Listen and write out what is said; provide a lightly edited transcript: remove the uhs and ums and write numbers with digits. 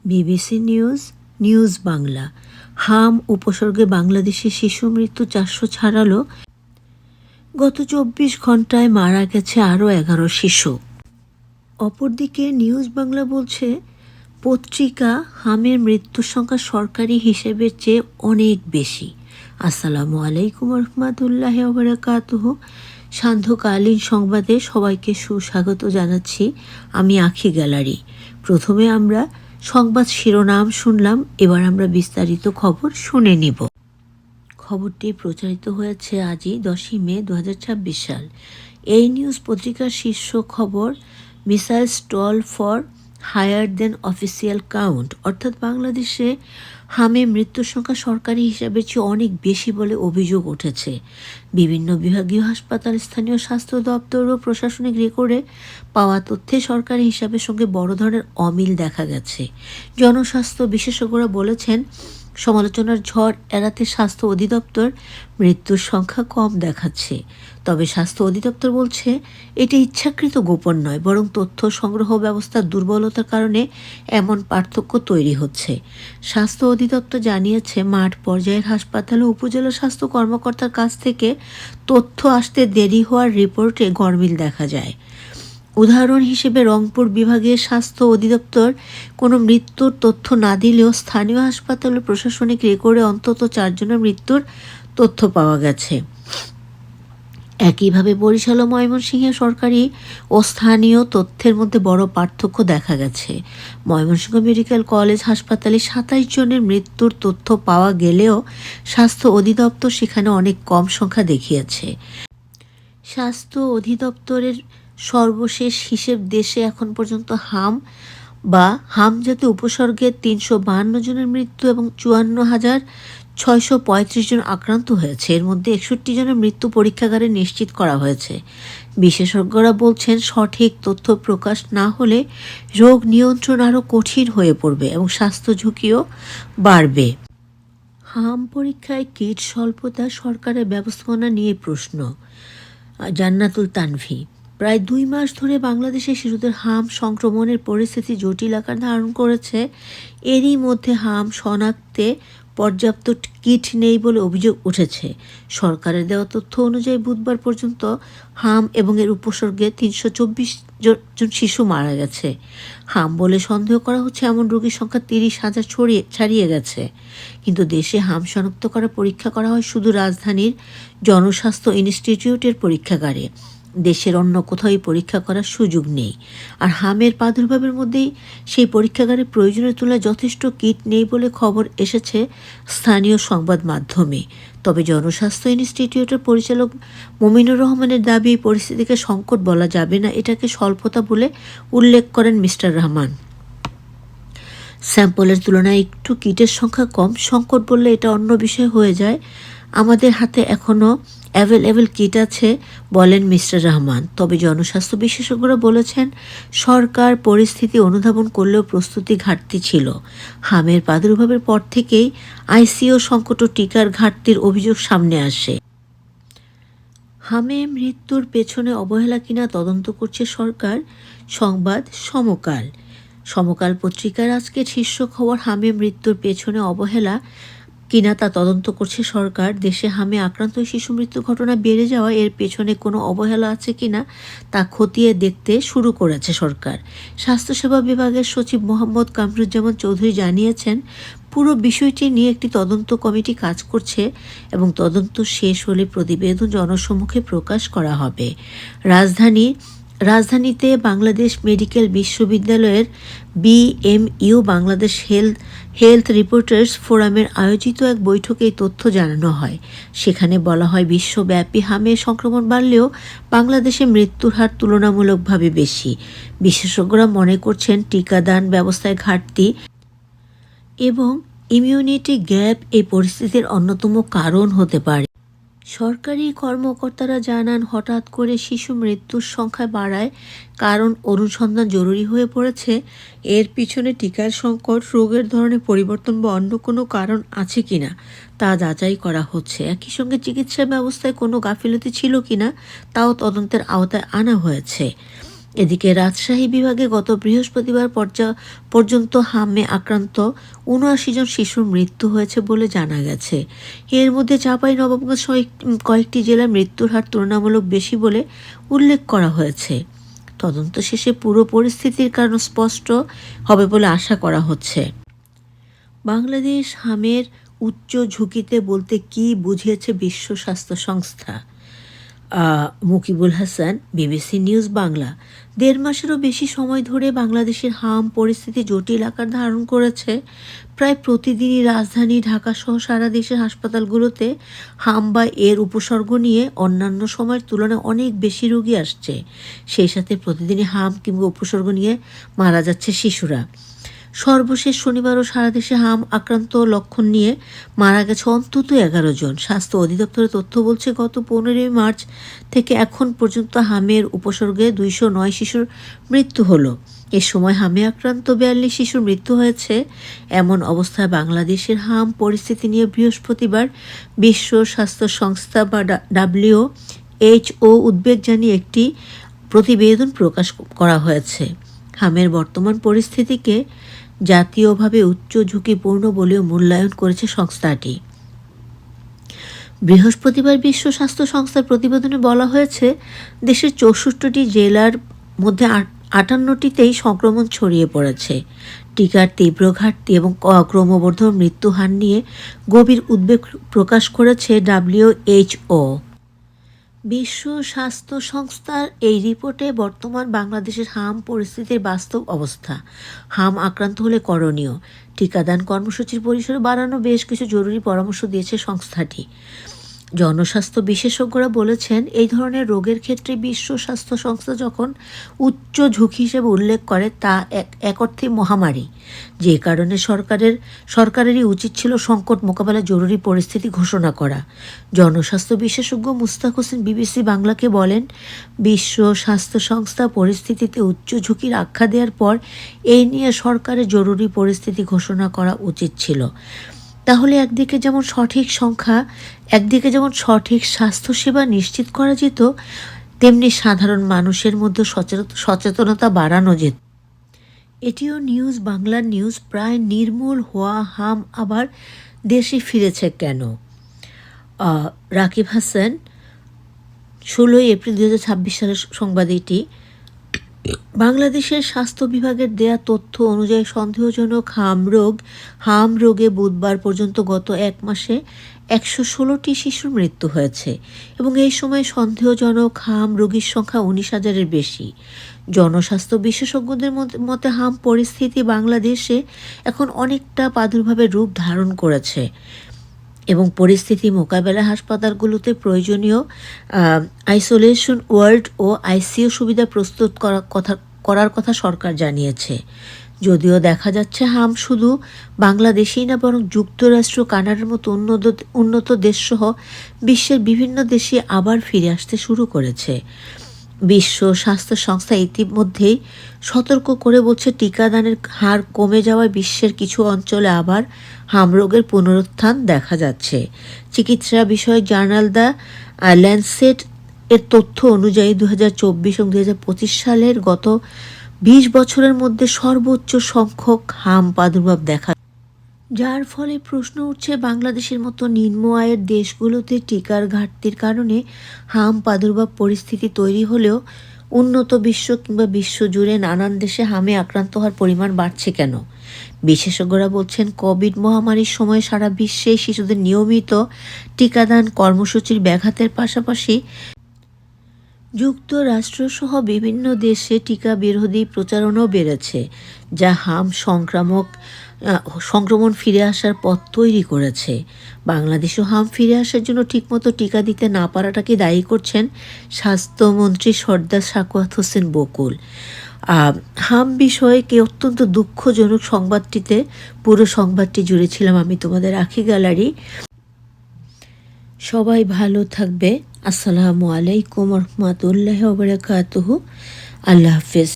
BBC news, news Bangla. হাম উপসর্গে বাংলাদেশে শিশু মৃত্যু 400 ছাড়ালো। গত 24 ঘন্টায় মারা গেছে আরও 11 শিশু। অপরদিকে নিউজ বাংলা বলছে, পত্রিকা হামের মৃত্যুর সংখ্যা সরকারি হিসেবের চেয়ে অনেক বেশি। আসসালামু আলাইকুম রহমতুল্লাহি ওয়া বারাকাতুহু। সান্ধ্যকালীন সংবাদে সবাইকে সুস্বাগত জানাচ্ছি। আমি আখি গ্যালারি। প্রথমে আমরা সংবাদ শিরোনাম শুনলাম, এবার আমরা বিস্তারিত খবর শুনে নিব। খবরটি প্রচারিত হয়েছে আজই 10ই মে 2026 সাল। এই নিউজ পত্রিকার শীর্ষ খবর, missile stall for higher than official count, অর্থাৎ বাংলাদেশে হামে মৃত্যুর সংখ্যা সরকারি হিসাবের চেয়ে অনেক বেশি বলে অভিযোগ উঠেছে। বিভিন্ন বিভাগীয় হাসপাতাল, স্থানীয় স্বাস্থ্য দপ্তর ও প্রশাসনিক রেকর্ডে পাওয়া তথ্যে সরকারি হিসাবের সঙ্গে বড় ধরনের অমিল দেখা গেছে। জনস্বাস্থ্য বিশেষজ্ঞরা বলেছেন, সমালোচনার ঝড় এড়াতে স্বাস্থ্য অধিদপ্তর মৃত্যুর সংখ্যা কম দেখাচ্ছে। তবে স্বাস্থ্য অধিদপ্তর বলছে, এটি ইচ্ছাকৃত গোপন নয়, বরং তথ্য সংগ্রহ ব্যবস্থার দুর্বলতার কারণে এমন পার্থক্য তৈরি হচ্ছে। স্বাস্থ্য অধিদপ্তর জানিয়েছে, মাঠ পর্যায়ের হাসপাতাল ও উপজেলা স্বাস্থ্য কর্মকর্তার কাছ থেকে তথ্য আসতে দেরি হওয়ার রিপোর্টে গরমিল দেখা যায়। উদাহরণ হিসেবে রংপুর বিভাগীয় স্বাস্থ্য অধিদপ্তর কোনো মৃত্যুর তথ্য না দিলেও স্থানীয় হাসপাতাল ও প্রশাসনিক রেকর্ডে অন্তত 4 জনের মৃত্যুর তথ্য পাওয়া গেছে। একইভাবে বরিশাল ও ময়মনসিংহে সরকারি ও স্থানীয় তথ্যের মধ্যে বড় পার্থক্য দেখা গেছে। ময়মনসিংহ মেডিকেল কলেজ হাসপাতালে 27 জনের মৃত্যুর তথ্য পাওয়া গেলেও স্বাস্থ্য অধিদপ্তর সেখানে অনেক কম সংখ্যা দেখিয়েছে। স্বাস্থ্য অধিদপ্তরের সর্বশেষ হিসেব দেশে এখন পর্যন্ত হামজাতীয় উপসর্গে 352 জনের মৃত্যু এবং 54,635 জন আক্রান্ত হয়েছে। এর মধ্যে 61 জনের মৃত্যু পরীক্ষাগারে নিশ্চিত করা হয়েছে। বিশেষজ্ঞরা বলছেন, সঠিক তথ্য প্রকাশ না হলে রোগ নিয়ন্ত্রণ আরও কঠিন হয়ে পড়বে এবং স্বাস্থ্য ঝুঁকিও বাড়বে। হাম পরীক্ষায় কিট স্বল্পতা, সরকারের ব্যবস্থাপনা নিয়ে প্রশ্ন। জান্নাতুল তানভি, প্রায় 2 মাস ধরে বাংলাদেশে শিশুদের হাম সংক্রমণের পরিস্থিতি জটিল আকার ধারণ করেছে। এরই মধ্যে হাম শনাক্তে পর্যাপ্ত কিট নেই বলে অভিযোগ উঠেছে। সরকারের দেওয়া তথ্য অনুযায়ী বুধবার পর্যন্ত হাম এবং এর উপসর্গে 324 জন শিশু মারা গেছে। হাম বলে সন্দেহ করা হচ্ছে এমন রোগীর সংখ্যা 30,000 ছাড়িয়ে গেছে। কিন্তু দেশে হাম শনাক্ত করা পরীক্ষা করা হয় শুধু রাজধানীর জনস্বাস্থ্য ইনস্টিটিউটের পরীক্ষাগারে। দেশের অন্য কোথাও পরীক্ষা করার সুযোগ নেই। আর হামের প্রাদুর্ভাবের মধ্যেই সেই পরীক্ষাগারে প্রয়োজনের তুলনায় যথেষ্ট কিট নেই বলে খবর এসেছে স্থানীয় সংবাদ মাধ্যমে। তবে জনস্বাস্থ্য ইনস্টিটিউটের পরিচালক মমিনুর রহমানের দাবি, এই পরিস্থিতিকে সংকট বলা যাবে না, এটাকে স্বল্পতা বলে উল্লেখ করেন মিস্টার রহমান। স্যাম্পলের তুলনায় একটু কিটের সংখ্যা কম, সংকট বললে এটা অন্য বিষয় হয়ে যায়। আমাদের হাতে এখনও অ্যাভেলেবল কিট আছে, বলেন মিস্টার রহমান। তবে জনস্বাস্থ্য বিশেষজ্ঞরা বলেছেন, সরকার পরিস্থিতি অনুধাবন করলেও প্রস্তুতি ঘাটতি ছিল। হামের প্রাদুর্ভাবের পর থেকেই আইসিইউ সংকট ও টিকার ঘাটতির অভিযোগ সামনে আসে। হামে মৃত্যুর পেছনে অবহেলা কিনা তদন্ত করছে সরকার। সংবাদ সমকাল। সমকাল পত্রিকার আজকে শীর্ষ খবর, হামে মৃত্যুর পেছনে অবহেলা কিনা তা তদন্ত করছে সরকার। দেশে হামে আক্রান্ত শিশু মৃত্যু ঘটনা বেড়ে যাওয়া, এর পেছনে কোনো অবহেলা আছে কিনা তা খতিয়ে দেখতে শুরু করেছে সরকার। স্বাস্থ্যসেবা বিভাগের সচিব মোহাম্মদ কামরুজ্জামান চৌধুরী জানিয়েছেন, পুরো বিষয়টি নিয়ে একটি তদন্ত কমিটি কাজ করছে এবং তদন্ত শেষ হলে প্রতিবেদন জনসম্মুখে প্রকাশ করা হবে। রাজধানীতে বাংলাদেশ মেডিকেল বিশ্ববিদ্যালয়ের BMU বাংলাদেশ হেলথ রিপোর্টার্স ফোরামের আয়োজিত এক বৈঠকে এই তথ্য জানানো হয়। সেখানে বলা হয়, বিশ্বব্যাপী হামে সংক্রমণ বাড়লেও বাংলাদেশে মৃত্যুর হার তুলনামূলকভাবে বেশি। বিশেষজ্ঞরা মনে করছেন, টিকাদান ব্যবস্থায় ঘাটতি এবং ইমিউনিটি গ্যাপ এই পরিস্থিতির অন্যতম কারণ হতে পারে। সরকারি কর্মকর্তারা জানান, হঠাৎ করে শিশু মৃত্যুর সংখ্যা বাড়ায় কারণ অনুসন্ধান জরুরি হয়ে পড়েছে। এর পিছনে টিকার সংকট, রোগের ধরনের পরিবর্তন বা অন্য কোনো কারণ আছে কিনা তা যাচাই করা হচ্ছে। একই সঙ্গে চিকিৎসা ব্যবস্থায় কোনো গাফিলতি ছিল কিনা তাও তদন্তের আওতায় আনা হয়েছে। এদিকে রাজশাহী বিভাগে গত বৃহস্পতিবার পর্যন্ত হামে আক্রান্ত ৭৯ জন শিশুর মৃত্যু হয়েছে বলে জানা গেছে। এর মধ্যে চাঁপাইনবাবগঞ্জ সহ কয়েকটি জেলায় মৃত্যুর হার তুলনামূলক বেশি বলে উল্লেখ করা হয়েছে। তদন্ত শেষে পুরো পরিস্থিতির কারণ স্পষ্ট হবে বলে আশা করা হচ্ছে। বাংলাদেশ হামের উচ্চ ঝুঁকিতে বলতে কি বুঝিয়েছে বিশ্ব স্বাস্থ্য সংস্থা? Mukibul Hasan, BBC news Bangla. ১.৫ মাসেরও বেশি সময় ধরে বাংলাদেশের হাম পরিস্থিতি জটিল আকার ধারণ করেছে। প্রায় প্রতিদিনই রাজধানী ঢাকাসহ সারা দেশের হাসপাতালগুলোতে হাম বা এর উপসর্গ নিয়ে অন্যান্য সময়ের তুলনায় অনেক বেশি রোগী আসছে। সেই সাথে প্রতিদিনই হাম কিংবা উপসর্গ নিয়ে মারা যাচ্ছে শিশুরা। সর্বশেষ শনিবারও সারা দেশে হাম আক্রান্ত লক্ষণ নিয়ে মারা গেছে অন্তত ১১ জন। স্বাস্থ্য অধিদপ্তরের তথ্য বলছে, গত ১৫ মার্চ থেকে এখন পর্যন্ত হামের উপসর্গে ২০৯ শিশুর মৃত্যু হলো। এ সময় হামে আক্রান্ত ৪২ শিশুর মৃত্যু হয়েছে। এমন অবস্থায় বাংলাদেশের হাম পরিস্থিতি নিয়ে বৃহস্পতিবার বিশ্ব স্বাস্থ্য সংস্থা বা WHO উদ্বেগ জানিয়ে একটি প্রতিবেদন প্রকাশ করা হয়েছে। হামের বর্তমান পরিস্থিতিকে জাতীয়ভাবে উচ্চ ঝুঁকিপূর্ণ বলেও মূল্যায়ন করেছে সংস্থাটি। বৃহস্পতিবার বিশ্ব স্বাস্থ্য সংস্থার প্রতিবেদনে বলা হয়েছে, দেশের ৬৪টি জেলার মধ্যে ৫৮টিতেই সংক্রমণ ছড়িয়ে পড়েছে। টিকার তীব্র ঘাটতি এবং ক্রমবর্ধমান মৃত্যুহার নিয়ে গভীর উদ্বেগ প্রকাশ করেছে WHO। বিশ্ব স্বাস্থ্য সংস্থার এই রিপোর্টে বর্তমান বাংলাদেশের হাম পরিস্থিতির বাস্তব অবস্থা, হাম আক্রান্ত হলে করণীয়, টিকাদান কর্মসূচির পরিসর বাড়ানো বেশ কিছু জরুরি পরামর্শ দিয়েছে সংস্থাটি। জনস্বাস্থ্য বিশেষজ্ঞরা বলেছেন, এই ধরনের রোগের ক্ষেত্রে বিশ্ব স্বাস্থ্য সংস্থা যখন উচ্চ ঝুঁকি হিসেবে উল্লেখ করে তা এক অর্থে মহামারী, যে কারণে সরকারেরই উচিত ছিল সংকট মোকাবেলায় জরুরি পরিস্থিতি ঘোষণা করা। জনস্বাস্থ্য বিশেষজ্ঞ মুস্তাক হোসেন বিবিসি বাংলাকে বলেন, বিশ্ব স্বাস্থ্য সংস্থা পরিস্থিতিতে উচ্চ ঝুঁকির আখ্যা দেওয়ার পর এই নিয়ে সরকারের জরুরি পরিস্থিতি ঘোষণা করা উচিত ছিল। তাহলে একদিকে যেমন সঠিক স্বাস্থ্যসেবা নিশ্চিত করা যেত, তেমনি সাধারণ মানুষের মধ্যে সচেতনতা বাড়ানো যেত। এটিও নিউজ বাংলার নিউজ। প্রায় নির্মূল হওয়া হাম আবার দেশে ফিরেছে কেন? রাকিব হাসান, ১৬ এপ্রিল ২০২৬ সালের সংবাদ এটি। বাংলাদেশের স্বাস্থ্য বিভাগের দেয়া তথ্য অনুযায়ী সন্দেহজনক হাম রোগে বুধবার পর্যন্ত গত ১ মাসে ১১৬টি শিশুর মৃত্যু হয়েছে এবং এই সময় সন্দেহজনক হাম রোগীর সংখ্যা ১৯,০০০-এর বেশি। জনস্বাস্থ্য বিশেষজ্ঞদের মতে হাম পরিস্থিতি বাংলাদেশে এখন অনেকটা প্রাদুর্ভাবের রূপ ধারণ করেছে এবং পরিস্থিতি মোকাবেলায় হাসপাতালগুলোতে প্রয়োজনীয় আইসোলেশন ওয়ার্ড ও ICU সুবিধা প্রস্তুত করার কথা সরকার জানিয়েছে। যদিও দেখা যাচ্ছে হাম শুধু বাংলাদেশেই না, বরং যুক্তরাষ্ট্র, কানাডার মতো উন্নত দেশসহ বিশ্বের বিভিন্ন দেশে আবার ফিরে আসতে শুরু করেছে। বিশ্ব স্বাস্থ্য সংস্থা ইতিমধ্যেই সতর্ক করে বলছে, টিকাদানের হার কমে যাওয়ায় বিশ্বের কিছু অঞ্চলে আবার হাম রোগের পুনরুত্থান দেখা যাচ্ছে। চিকিৎসা বিষয়ক জার্নাল দ্য ল্যান্সেট এর তথ্য অনুযায়ী ২০২৪ এবং ২০২৫ সালের গত ২০ বছরের মধ্যে সর্বোচ্চ সংখ্যক হাম প্রাদুর্ভাব দেখা, যার ফলে প্রশ্ন উঠছে, বাংলাদেশের মতো নিম্ন আয়ের দেশগুলোতে টিকার ঘাটতির কারণে হাম প্রাদুর্ভাব পরিস্থিতি তৈরি হলেও উন্নত বিশ্ব কিংবা বিশ্বজুড়ে নানান দেশে হামে আক্রান্ত হওয়ার পরিমাণ বাড়ছে কেন? বিশেষজ্ঞরা বলছেন, কোভিড মহামারীর সময় সারা বিশ্বে শিশুদের নিয়মিত টিকাদান কর্মসূচির ব্যাঘাতের পাশাপাশি যুক্তরাষ্ট্রসহ বিভিন্ন দেশে টিকা বিরোধী প্রচারণাও বেড়েছে, যা হাম সংক্রমণ ফিরে আসার পথ তৈরি করেছে। বাংলাদেশও হাম ফিরে আসার জন্য ঠিকমতো টিকা দিতে না পারাটাকে দায়ী করছেন স্বাস্থ্যমন্ত্রী সরদার সাখাওয়াত হোসেন বকুল। হাম বিষয়কে অত্যন্ত দুঃখজনক সংবাদটিতে পুরো সংবাদটি জুড়ে ছিলাম আমি, তোমাদের আখি গ্যালারি। সবাই ভালো থাকবে। আসসালামু আলাইকুম রহমতুল্লাহি ওয়া বারাকাতুহু। আল্লাহ হাফেজ।